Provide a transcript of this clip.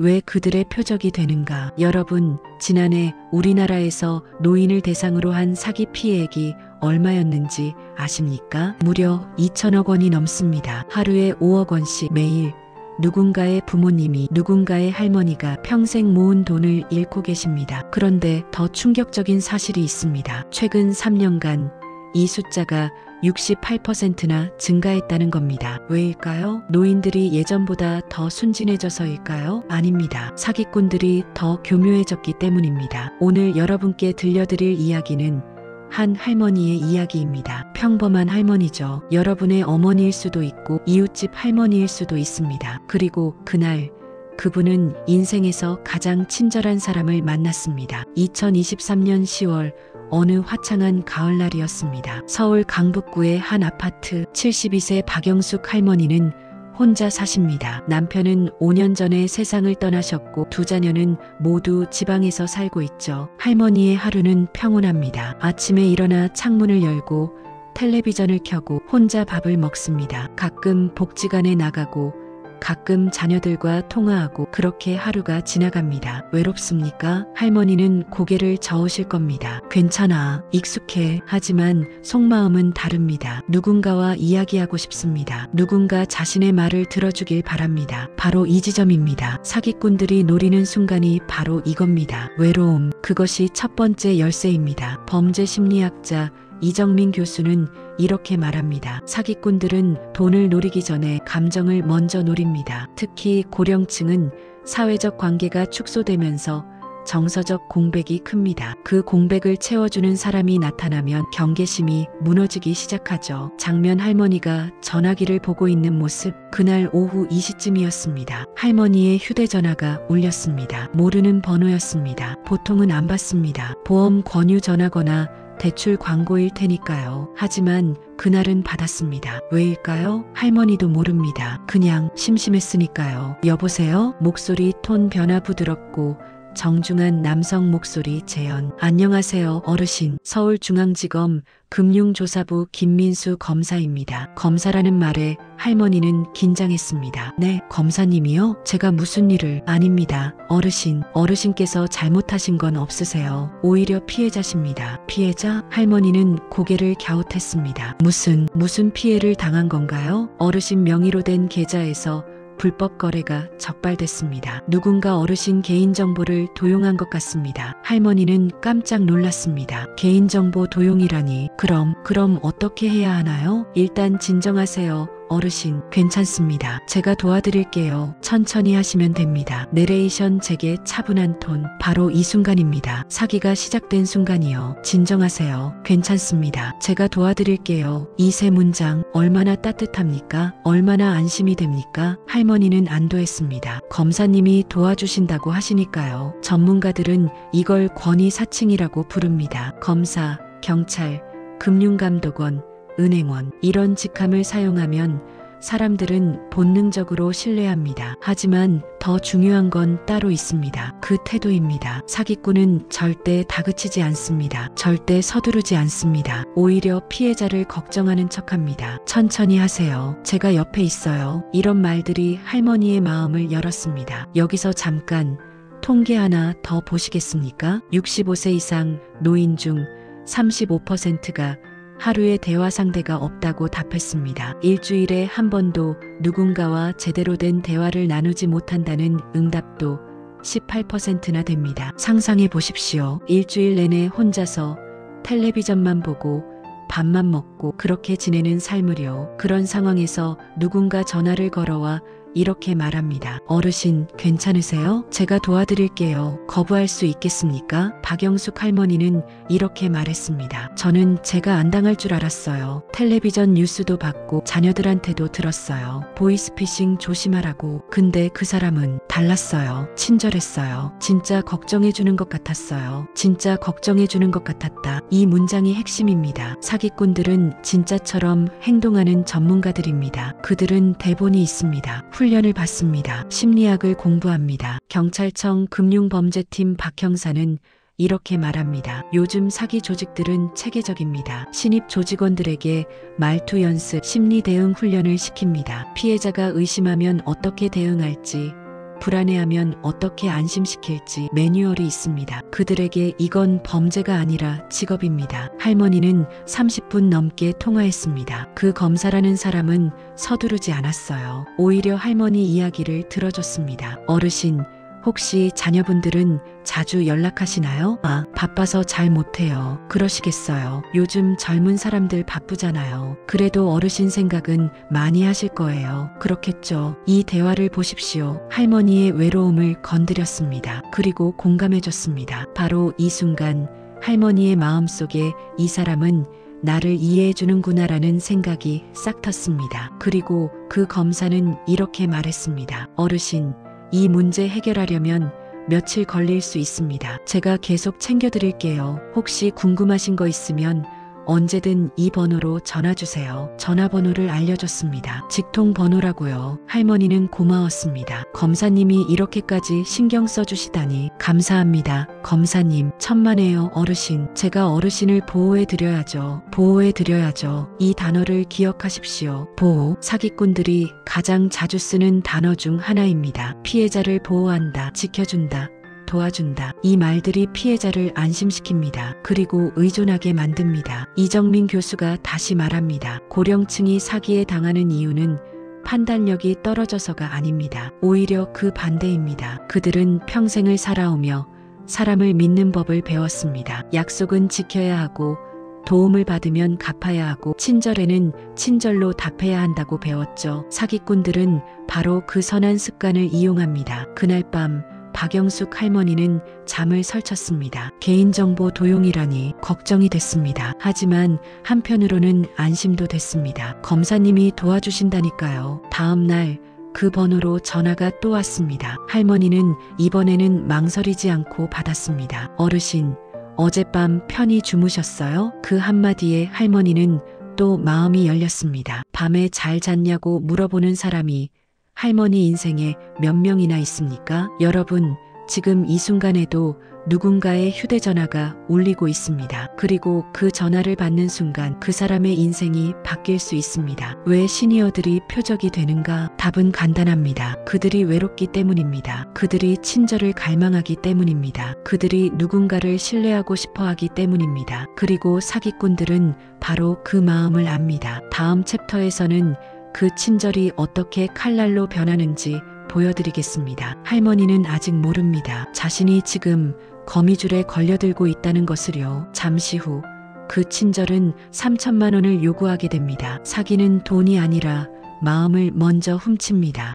왜 그들의 표적이 되는가? 여러분, 지난해 우리나라에서 노인을 대상으로 한 사기 피해액이 얼마였는지 아십니까? 무려 2천억 원이 넘습니다. 하루에 5억 원씩 매일 누군가의 부모님이, 누군가의 할머니가 평생 모은 돈을 잃고 계십니다. 그런데 더 충격적인 사실이 있습니다. 최근 3년간 이 숫자가 68%나 증가했다는 겁니다. 왜일까요? 노인들이 예전보다 더 순진해져서일까요? 아닙니다. 사기꾼들이 더 교묘해졌기 때문입니다. 오늘 여러분께 들려드릴 이야기는 한 할머니의 이야기입니다. 평범한 할머니죠. 여러분의 어머니일 수도 있고 이웃집 할머니일 수도 있습니다. 그리고 그날 그분은 인생에서 가장 친절한 사람을 만났습니다. 2023년 10월 어느 화창한 가을날이었습니다. 서울 강북구의 한 아파트. 72세 박영숙 할머니는 혼자 사십니다. 남편은 5년 전에 세상을 떠나셨고 두 자녀는 모두 지방에서 살고 있죠. 할머니의 하루는 평온합니다. 아침에 일어나 창문을 열고 텔레비전을 켜고 혼자 밥을 먹습니다. 가끔 복지관에 나가고 가끔 자녀들과 통화하고 그렇게 하루가 지나갑니다. 외롭습니까? 할머니는 고개를 저으실 겁니다. 괜찮아, 익숙해. 하지만 속마음은 다릅니다. 누군가와 이야기하고 싶습니다. 누군가 자신의 말을 들어주길 바랍니다. 바로 이 지점입니다. 사기꾼들이 노리는 순간이 바로 이겁니다. 외로움. 그것이 첫 번째 열쇠입니다. 범죄 심리학자 이정민 교수는 이렇게 말합니다. 사기꾼들은 돈을 노리기 전에 감정을 먼저 노립니다. 특히 고령층은 사회적 관계가 축소되면서 정서적 공백이 큽니다. 그 공백을 채워주는 사람이 나타나면 경계심이 무너지기 시작하죠. 장면 할머니가 전화기를 보고 있는 모습. 그날 오후 2시쯤이었습니다. 할머니의 휴대전화가 울렸습니다. 모르는 번호였습니다. 보통은 안 받습니다. 보험 권유 전화거나 대출 광고일 테니까요. 하지만 그날은 받았습니다. 왜일까요? 할머니도 모릅니다. 그냥 심심했으니까요. 여보세요? 목소리 톤 변화 부드럽고 정중한 남성 목소리. 재현. 안녕하세요, 어르신. 서울중앙지검 금융조사부 김민수 검사입니다. 검사라는 말에 할머니는 긴장했습니다. 네, 검사님이요? 제가 무슨 일을? 아닙니다. 어르신. 어르신께서 잘못하신 건 없으세요. 오히려 피해자십니다. 피해자? 할머니는 고개를 갸웃했습니다. 무슨 피해를 당한 건가요? 어르신 명의로 된 계좌에서 불법 거래가 적발됐습니다. 누군가 어르신 개인정보를 도용한 것 같습니다. 할머니는 깜짝 놀랐습니다. 개인정보 도용이라니. 그럼 어떻게 해야 하나요? 일단 진정하세요. 어르신, 괜찮습니다. 제가 도와드릴게요. 천천히 하시면 됩니다. 내레이션 제게 차분한 톤. 바로 이 순간입니다. 사기가 시작된 순간이요. 진정하세요. 괜찮습니다. 제가 도와드릴게요. 이 세 문장 얼마나 따뜻합니까? 얼마나 안심이 됩니까? 할머니는 안도했습니다. 검사님이 도와주신다고 하시니까요. 전문가들은 이걸 권위사칭이라고 부릅니다. 검사, 경찰, 금융감독원, 은행원. 이런 직함을 사용하면 사람들은 본능적으로 신뢰합니다. 하지만 더 중요한 건 따로 있습니다. 그 태도입니다. 사기꾼은 절대 다그치지 않습니다. 절대 서두르지 않습니다. 오히려 피해자를 걱정하는 척합니다. 천천히 하세요. 제가 옆에 있어요. 이런 말들이 할머니의 마음을 열었습니다. 여기서 잠깐 통계 하나 더 보시겠습니까? 65세 이상 노인 중 35%가 하루에 대화 상대가 없다고 답했습니다. 일주일에 한 번도 누군가와 제대로 된 대화를 나누지 못한다는 응답도 18%나 됩니다. 상상해 보십시오. 일주일 내내 혼자서 텔레비전만 보고 밥만 먹고 그렇게 지내는 삶을요. 그런 상황에서 누군가 전화를 걸어와 이렇게 말합니다. 어르신, 괜찮으세요? 제가 도와드릴게요. 거부할 수 있겠습니까? 박영숙 할머니는 이렇게 말했습니다. 저는 제가 안 당할 줄 알았어요. 텔레비전 뉴스도 봤고 자녀들한테도 들었어요. 보이스피싱 조심하라고. 근데 그 사람은 달랐어요. 친절했어요. 진짜 걱정해주는 것 같았어요. 진짜 걱정해주는 것 같았다. 이 문장이 핵심입니다. 사기꾼들은 진짜처럼 행동하는 전문가들입니다. 그들은 대본이 있습니다. 훈련을 받습니다. 심리학을 공부합니다. 경찰청 금융범죄팀 박 형사는 이렇게 말합니다. 요즘 사기 조직들은 체계적입니다. 신입 조직원들에게 말투 연습, 심리 대응 훈련을 시킵니다. 피해자가 의심하면 어떻게 대응할지, 불안해하면 어떻게 안심시킬지 매뉴얼이 있습니다. 그들에게 이건 범죄가 아니라 직업입니다. 할머니는 30분 넘게 통화했습니다. 그 검사라는 사람은 서두르지 않았어요. 오히려 할머니 이야기를 들어줬습니다. 어르신, 혹시 자녀분들은 자주 연락하시나요? 아, 바빠서 잘 못해요. 그러시겠어요. 요즘 젊은 사람들 바쁘잖아요. 그래도 어르신 생각은 많이 하실 거예요. 그렇겠죠. 이 대화를 보십시오. 할머니의 외로움을 건드렸습니다. 그리고 공감해줬습니다. 바로 이 순간 할머니의 마음속에 이 사람은 나를 이해해주는구나라는 생각이 싹 텄습니다. 그리고 그 검사는 이렇게 말했습니다. 어르신, 이 문제 해결하려면 며칠 걸릴 수 있습니다. 제가 계속 챙겨드릴게요. 혹시 궁금하신 거 있으면 언제든 이 번호로 전화 주세요. 전화번호를 알려줬습니다. 직통 번호라고요. 할머니는 고마웠습니다. 검사님이 이렇게까지 신경 써주시다니 감사합니다. 검사님, 천만에요 어르신. 제가 어르신을 보호해드려야죠. 보호해드려야죠. 이 단어를 기억하십시오. 보호. 사기꾼들이 가장 자주 쓰는 단어 중 하나입니다. 피해자를 보호한다, 지켜준다, 도와준다. 이 말들이 피해자를 안심시킵니다. 그리고 의존하게 만듭니다. 이정민 교수가 다시 말합니다. 고령층이 사기에 당하는 이유는 판단력이 떨어져서가 아닙니다. 오히려 그 반대입니다. 그들은 평생을 살아오며 사람을 믿는 법을 배웠습니다. 약속은 지켜야 하고 도움을 받으면 갚아야 하고 친절에는 친절로 답해야 한다고 배웠죠. 사기꾼들은 바로 그 선한 습관을 이용합니다. 그날 밤 박영숙 할머니는 잠을 설쳤습니다. 개인정보 도용이라니 걱정이 됐습니다. 하지만 한편으로는 안심도 됐습니다. 검사님이 도와주신다니까요. 다음 날 그 번호로 전화가 또 왔습니다. 할머니는 이번에는 망설이지 않고 받았습니다. 어르신, 어젯밤 편히 주무셨어요? 그 한마디에 할머니는 또 마음이 열렸습니다. 밤에 잘 잤냐고 물어보는 사람이 할머니 인생에 몇 명이나 있습니까? 여러분, 지금 이 순간에도 누군가의 휴대전화가 울리고 있습니다. 그리고 그 전화를 받는 순간 그 사람의 인생이 바뀔 수 있습니다. 왜 시니어들이 표적이 되는가? 답은 간단합니다. 그들이 외롭기 때문입니다. 그들이 친절을 갈망하기 때문입니다. 그들이 누군가를 신뢰하고 싶어 하기 때문입니다. 그리고 사기꾼들은 바로 그 마음을 압니다. 다음 챕터에서는 그 친절이 어떻게 칼날로 변하는지 보여드리겠습니다. 할머니는 아직 모릅니다. 자신이 지금 거미줄에 걸려들고 있다는 것을요. 잠시 후 그 친절은 3천만 원을 요구하게 됩니다. 사기는 돈이 아니라 마음을 먼저 훔칩니다.